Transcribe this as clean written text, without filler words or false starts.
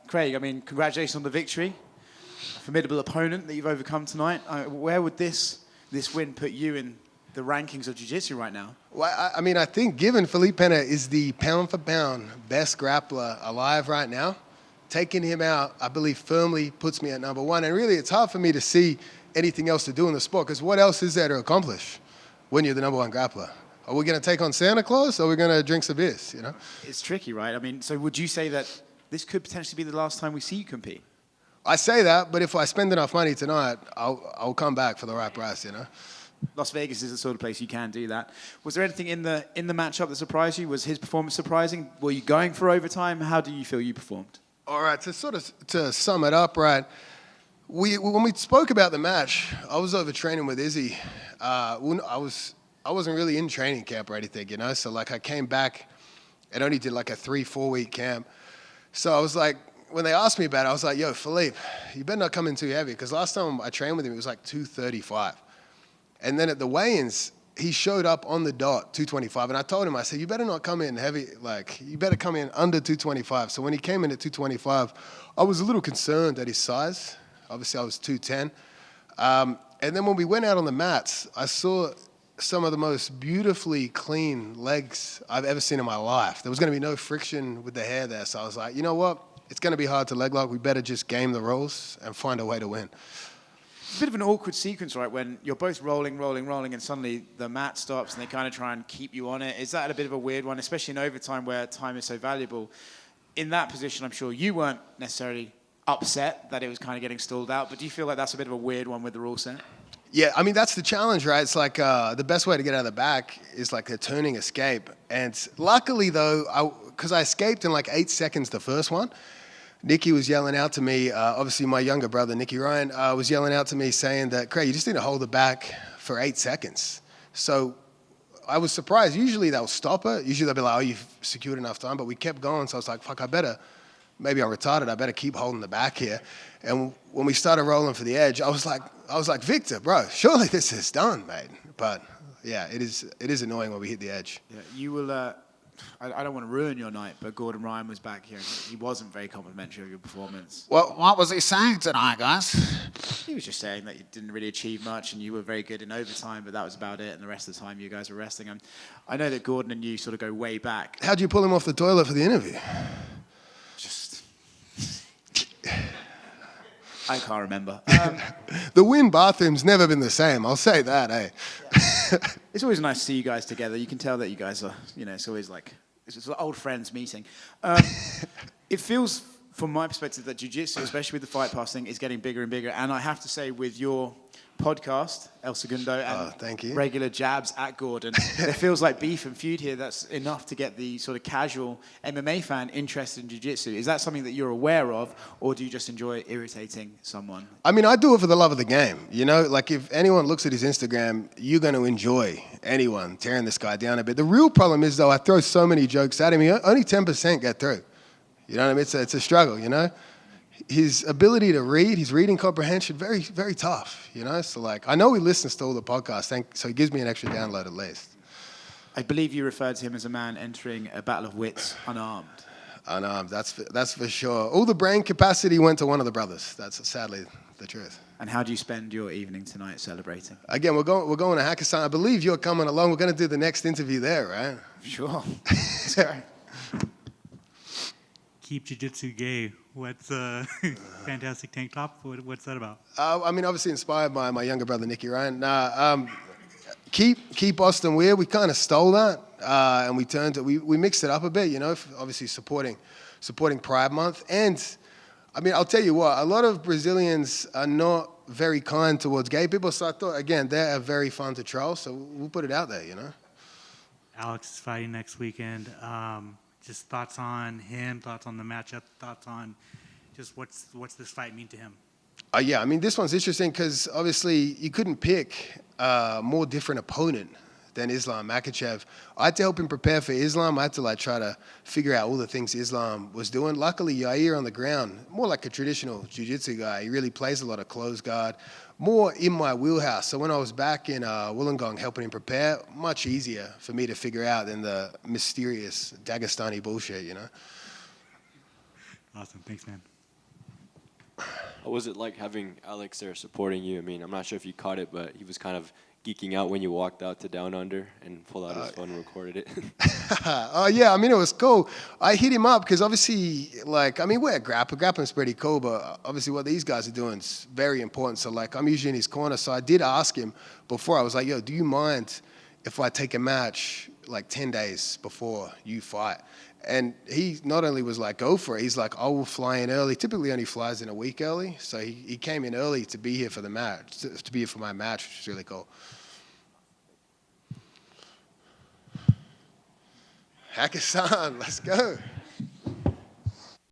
Craig, I mean, congratulations on the victory. A formidable opponent that you've overcome tonight. Where would this win put you in the rankings of jiu-jitsu right now? Well, I mean, I think given Felipe Pena is the pound-for-pound best grappler alive right now, taking him out, I believe, firmly puts me at number one. And really, it's hard for me to see anything else to do in the sport, because what else is there to accomplish when you're the number one grappler? Are we going to take on Santa Claus, or are we going to drink some beers, you know? It's tricky, right? I mean, so would you say that this could potentially be the last time we see you compete? I say that, but if I spend enough money tonight, I'll come back for the right price, you know? Las Vegas is the sort of place you can do that. Was there anything in the matchup that surprised you? Was his performance surprising? Were you going for overtime? How do you feel you performed? All right, to sum it up, right, when we spoke about the match, I was overtraining with Izzy. I wasn't really in training camp or anything, you know? So, like, I came back and only did, like, a 3-4 week camp. So I was like, when they asked me about it, I was like, yo, Philippe, you better not come in too heavy, because last time I trained with him, it was like 235. And then at the weigh-ins, he showed up on the dot, 225. And I told him, I said, you better not come in heavy, like, you better come in under 225. So when he came in at 225, I was a little concerned at his size. Obviously, I was 210. And then when we went out on the mats, I saw some of the most beautifully clean legs I've ever seen in my life. There was going to be no friction with the hair there. So I was like, you know what? It's going to be hard to leg lock. We better just game the rules and find a way to win. It's a bit of an awkward sequence, right, when you're both rolling, and suddenly the mat stops and they kind of try and keep you on it. Is that a bit of a weird one, especially in overtime where time is so valuable? In that position, I'm sure you weren't necessarily upset that it was kind of getting stalled out, but do you feel like that's a bit of a weird one with the rule set? Yeah, I mean, that's the challenge, right? It's like the best way to get out of the back is like a turning escape. And luckily, though, because I escaped in like 8 seconds the first one, Nicky was yelling out to me, obviously my younger brother, Nicky Ryan, was yelling out to me saying that, Craig, you just need to hold it back for 8 seconds. So I was surprised. Usually they'll stop it. Usually they'll be like, oh, you've secured enough time. But we kept going, so I was like, fuck, maybe I'm retarded. I better keep holding the back here. And when we started rolling for the edge, I was like, Victor, bro, surely this is done, mate. But yeah, it is annoying when we hit the edge. Yeah, you will... I don't want to ruin your night, but Gordon Ryan was back here and he wasn't very complimentary of your performance. Well, what was he saying tonight, guys? He was just saying that you didn't really achieve much and you were very good in overtime, but that was about it, and the rest of the time you guys were resting. And I know that Gordon and you sort of go way back. How'd you pull him off the toilet for the interview? Just... I can't remember. The Wynn bathroom's never been the same, I'll say that, eh? Yeah. It's always nice to see you guys together. You can tell that you guys are, you know, it's always like, it's just an old friends meeting. It feels, from my perspective, that jiu-jitsu, especially with the Fight Pass thing, is getting bigger and bigger. And I have to say, with your podcast, El Segundo, and thank you. regular jabs at Gordon, it feels like beef and feud here. That's enough to get the sort of casual MMA fan interested in jiu-jitsu. Is that something that you're aware of, or do you just enjoy irritating someone? I mean, I do it for the love of the game. You know, like if anyone looks at his Instagram, you're going to enjoy anyone tearing this guy down a bit. The real problem is, though, I throw so many jokes at him, only 10% get through. You know what I mean? It's a struggle, you know? His ability to read, his reading comprehension, very, very tough, you know? So, like, I know he listens to all the podcasts, so he gives me an extra download at least. I believe you referred to him as a man entering a battle of wits unarmed. Unarmed, that's for sure. All the brain capacity went to one of the brothers. That's sadly the truth. And how do you spend your evening tonight celebrating? Again, we're going to Hakkasan. I believe you're coming along. We're going to do the next interview there, right? Sure. Let's go. Keep jiu-jitsu gay. What's fantastic tank top? What's that about? I mean, obviously inspired by my younger brother, Nicky Ryan. Keep Austin weird. We kind of stole that, and we mixed it up a bit, you know, obviously supporting Pride Month. And, I mean, I'll tell you what, a lot of Brazilians are not very kind towards gay people, so I thought, again, they're very fun to troll, so we'll put it out there, you know. Alex is fighting next weekend. Just thoughts on him, thoughts on the matchup, thoughts on just what's this fight mean to him? Yeah, I mean, this one's interesting because obviously you couldn't pick a more different opponent than Islam Makhachev. I had to help him prepare for Islam. I had to try to figure out all the things Islam was doing. Luckily, Yair on the ground, more like a traditional jiu-jitsu guy. He really plays a lot of closed guard, more in my wheelhouse. So when I was back in Wollongong helping him prepare, much easier for me to figure out than the mysterious Dagestani bullshit, you know? Awesome. Thanks, man. What was it like having Alex there supporting you? I mean, I'm not sure if you caught it, but he was kind of geeking out when you walked out to Down Under and pulled out his phone and recorded it. Oh, yeah, I mean, it was cool. I hit him up because obviously, like, I mean, we're grappling's pretty cool, but obviously what these guys are doing is very important. So, like, I'm usually in his corner. So I did ask him before. I was like, yo, do you mind if I take a match like 10 days before you fight? And he not only was like, go for it, he's like, I will fly in early. Typically only flies in a week early. So he came in early to be here for the match, to be here for my match, which is really cool. Hakkasan, let's go.